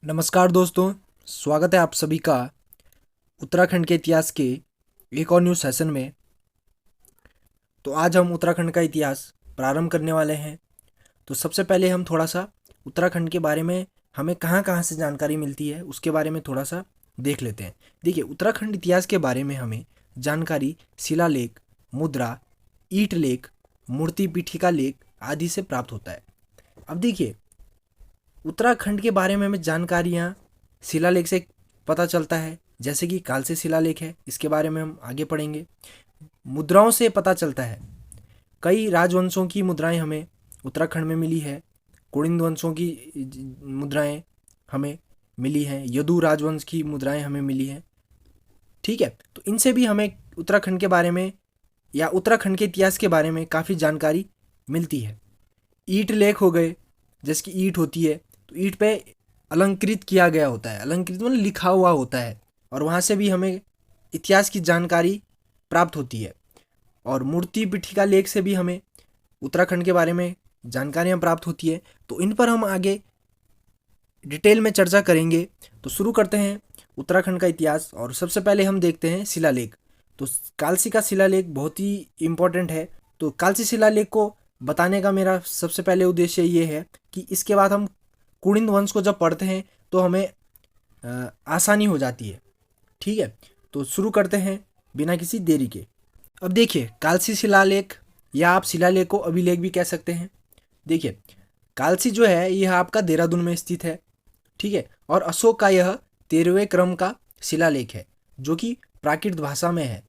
नमस्कार दोस्तों, स्वागत है आप सभी का उत्तराखंड के इतिहास के एक और न्यू सेशन में। तो आज हम उत्तराखंड का इतिहास प्रारंभ करने वाले हैं। तो सबसे पहले हम थोड़ा सा उत्तराखंड के बारे में हमें कहाँ कहाँ से जानकारी मिलती है उसके बारे में थोड़ा सा देख लेते हैं। देखिए, उत्तराखंड इतिहास के बारे में हमें जानकारी शिलालेख, मुद्रा, ईंट लेख, मूर्ति पीठिका लेख आदि से प्राप्त होता है। अब देखिए, उत्तराखंड के बारे में हमें जानकारियाँ शिलालेख से पता चलता है, जैसे कि कालसी शिलालेख है, इसके बारे में हम आगे पढ़ेंगे। मुद्राओं से पता चलता है, कई राजवंशों की मुद्राएं हमें उत्तराखंड में मिली है। कुड़िंद वंशों की मुद्राएं हमें मिली हैं, यदु राजवंश की मुद्राएं हमें मिली हैं। ठीक है, तो इनसे भी हमें उत्तराखंड के बारे में या उत्तराखंड के इतिहास के बारे में काफ़ी जानकारी मिलती है। ईंट लेख हो गए, जैसे कि ईंट होती है तो ईंट पे अलंकृत किया गया होता है, अलंकृत मतलब लिखा हुआ होता है, और वहाँ से भी हमें इतिहास की जानकारी प्राप्त होती है। और मूर्ति पीठिका लेख से भी हमें उत्तराखंड के बारे में जानकारियाँ प्राप्त होती है। तो इन पर हम आगे डिटेल में चर्चा करेंगे। तो शुरू करते हैं उत्तराखंड का इतिहास, और सबसे पहले हम देखते हैं शिलालेख। तो कालसी का शिलालेख बहुत ही इम्पोर्टेंट है। तो कालसी शिलालेख को बताने का मेरा सबसे पहले उद्देश्य ये है कि इसके बाद हम कुड़िंद वंश को जब पढ़ते हैं तो हमें आसानी हो जाती है। ठीक है, तो शुरू करते हैं बिना किसी देरी के। अब देखिए, कालसी शिलालेख या आप शिलालेख को अभिलेख भी कह सकते हैं। देखिए, कालसी जो है यह आपका देहरादून में स्थित है। ठीक है, और अशोक का यह 13वें क्रम का शिलालेख है, जो कि प्राकृत भाषा में है।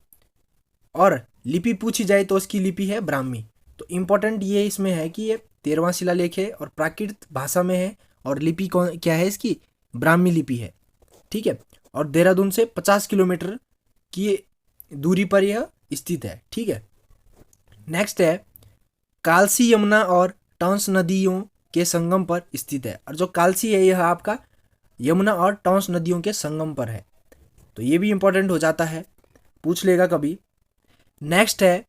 और लिपि पूछी जाए तो इसकी लिपि है ब्राह्मी। तो इम्पोर्टेंट ये इसमें है कि ये 13वां शिलालेख है और प्राकृत भाषा में है, और लिपि कौन क्या है इसकी, ब्राह्मी लिपि है। ठीक है, और देहरादून से 50 किलोमीटर की दूरी पर यह स्थित है। ठीक है, नेक्स्ट है कालसी यमुना और टॉन्स नदियों के संगम पर स्थित है। और जो कालसी है यह आपका यमुना और टॉन्स नदियों के संगम पर है। तो ये भी इंपॉर्टेंट हो जाता है, पूछ लेगा कभी। नेक्स्ट है,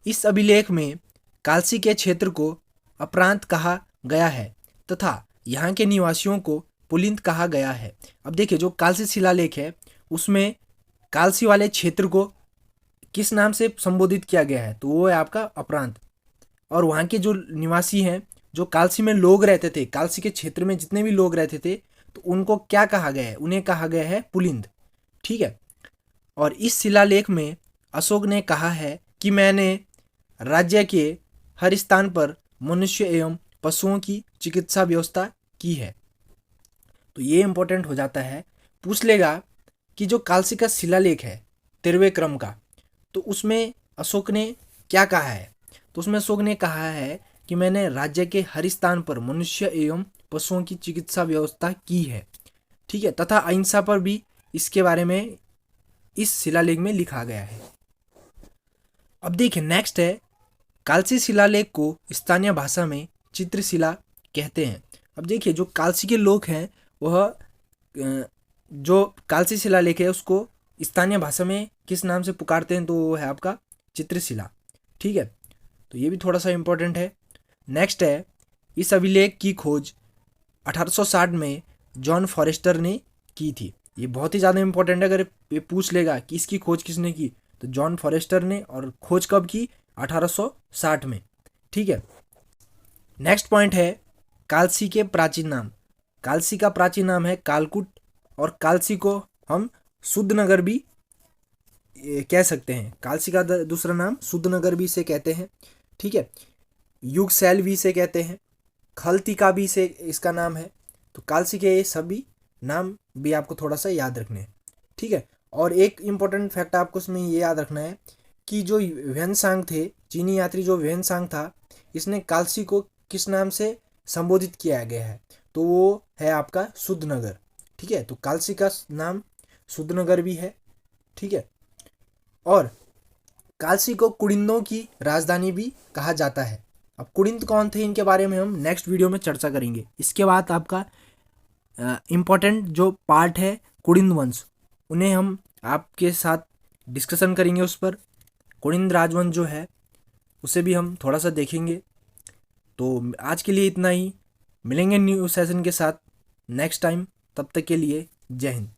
इस अभिलेख में कालसी के क्षेत्र को अपरांत कहा गया है तथा यहाँ के निवासियों को पुलिंद कहा गया है। अब देखिए, जो कालसी शिलालेख है उसमें कालसी वाले क्षेत्र को किस नाम से संबोधित किया गया है, तो वो है आपका अपरांत। और वहाँ के जो निवासी हैं, जो कालसी में लोग रहते थे, कालसी के क्षेत्र में जितने भी लोग रहते थे, तो उनको क्या कहा गया है, उन्हें कहा गया है पुलिंद। ठीक है, और इस शिलालेख में अशोक ने कहा है कि मैंने राज्य के हर स्थान पर मनुष्य एवं पशुओं की चिकित्सा व्यवस्था की है। तो ये इंपॉर्टेंट हो जाता है, पूछ लेगा कि जो कालसी का शिलालेख है 13वें क्रम का, तो उसमें अशोक ने क्या कहा है। तो उसमें अशोक ने कहा है कि मैंने राज्य के हर स्थान पर मनुष्य एवं पशुओं की चिकित्सा व्यवस्था की है। ठीक है, तथा अहिंसा पर भी इसके बारे में इस शिलालेख में लिखा गया है। अब देखिए, नेक्स्ट है कालसी शिलालेख को स्थानीय भाषा में चित्रशिला कहते हैं। अब देखिए, जो कालसी के लोग हैं वह जो कालसी शिलालेख है उसको स्थानीय भाषा में किस नाम से पुकारते हैं, तो वो है आपका चित्रशिला। ठीक है, तो ये भी थोड़ा सा इम्पोर्टेंट है। नेक्स्ट है, इस अभिलेख की खोज 1860 में जॉन फॉरेस्टर ने की थी। ये बहुत ही ज़्यादा इंपॉर्टेंट है, अगर ये पूछ लेगा कि इसकी खोज किसने की, तो जॉन फॉरेस्टर ने। और खोज कब की, 1860 में। ठीक है, नेक्स्ट पॉइंट है कालसी के प्राचीन नाम। कालसी का प्राचीन नाम है कालकुट, और कालसी को हम शुद्धनगर भी कह सकते हैं। कालसी का दूसरा नाम शुद्धनगर भी इसे कहते हैं। ठीक है, युगसैल भी इसे कहते हैं, खलतिका भी से इसका नाम है। तो कालसी के ये सभी नाम भी आपको थोड़ा सा याद रखने हैं। ठीक है, और एक इम्पोर्टेंट फैक्ट आपको इसमें ये याद रखना है कि जो ह्वेनसांग थे, चीनी यात्री जो ह्वेनसांग था, इसने कालसी को किस नाम से संबोधित किया गया है, तो वो है आपका शुद्धनगर। ठीक है, तो कालसी का नाम शुद्धनगर भी है। ठीक है, और कालसी को कुड़िंदों की राजधानी भी कहा जाता है। अब कुड़िंद कौन थे, इनके बारे में हम नेक्स्ट वीडियो में चर्चा करेंगे। इसके बाद आपका इम्पोर्टेंट जो पार्ट है कुड़िंद वंश, उन्हें हम आपके साथ डिस्कशन करेंगे उस पर। कुड़िंद राजवंश जो है उसे भी हम थोड़ा सा देखेंगे। तो आज के लिए इतना ही, मिलेंगे न्यू सेशन के साथ नेक्स्ट टाइम। तब तक के लिए जय हिंद।